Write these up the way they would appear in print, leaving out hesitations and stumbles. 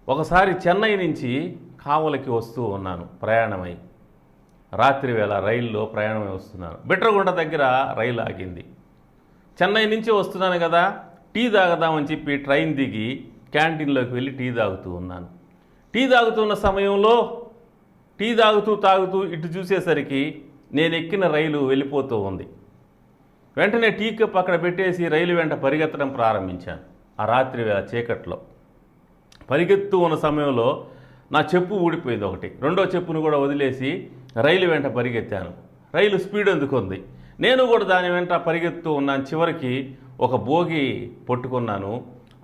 ఒకసారి చెన్నై నుంచి కావలికి వస్తూ ఉన్నాను ప్రయాణమై. రాత్రి వేళ రైల్లో ప్రయాణమై వస్తున్నాను. బిట్రగుంట దగ్గర రైలు ఆగింది. చెన్నై నుంచి వస్తున్నాను కదా, టీ తాగదామని చెప్పి ట్రైన్ దిగి క్యాంటీన్లోకి వెళ్ళి టీ తాగుతూ ఉన్నాను. టీ తాగుతున్న సమయంలో టీ తాగుతూ ఇటు చూసేసరికి నేను ఎక్కిన రైలు వెళ్ళిపోతూ ఉంది. వెంటనే టీ కప్ అక్కడ పెట్టేసి రైలు వెంట పరిగెత్తడం ప్రారంభించాను. ఆ రాత్రి వేళ చీకట్లో పరిగెత్తు ఉన్న సమయంలో నా చెప్పు ఊడిపోయింది ఒకటి. రెండో చెప్పును కూడా వదిలేసి రైలు వెంట పరిగెత్తాను. రైలు స్పీడ్ అందుకుంది. నేను కూడా దాని వెంట పరిగెత్తు ఉన్నాను. చివరికి ఒక బోగి పట్టుకున్నాను.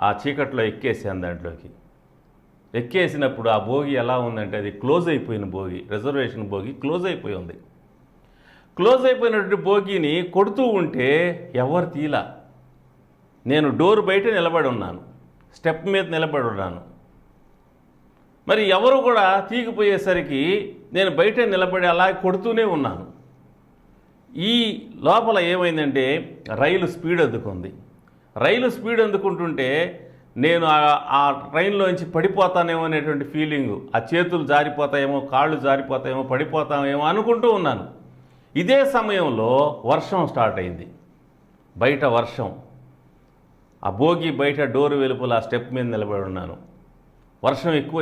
ఆ చీకట్లో ఎక్కేసాను. దాంట్లోకి ఎక్కేసినప్పుడు ఆ బోగి ఎలా ఉందంటే అది క్లోజ్ అయిపోయిన బోగి, రిజర్వేషన్ బోగి క్లోజ్ అయిపోయి ఉంది. క్లోజ్ అయిపోయినటువంటి బోగిని కొడుతూ ఉంటే ఎవరు తీలా. నేను డోర్ బయట నిలబడి ఉన్నాను, స్టెప్ మీద నిలబడి ఉన్నాను. మరి ఎవరు కూడా తీగిపోయేసరికి నేను బయట నిలబడి అలా కొడుతూనే ఉన్నాను. ఈ లోపల ఏమైందంటే రైలు స్పీడ్ అందుకుంది. రైలు స్పీడ్ అందుకుంటుంటే నేను ఆ ట్రైన్లోంచి పడిపోతానేమో అనేటువంటి ఫీలింగు, ఆ చేతులు జారిపోతాయేమో, కాళ్ళు జారిపోతాయేమో, పడిపోతామేమో అనుకుంటూ ఉన్నాను. ఇదే సమయంలో వర్షం స్టార్ట్ అయింది. బయట వర్షం. ఆ బోగి బయట డోరు వెలుపల ఆ స్టెప్ మీద నిలబడి ఉన్నాను. వర్షం ఎక్కువ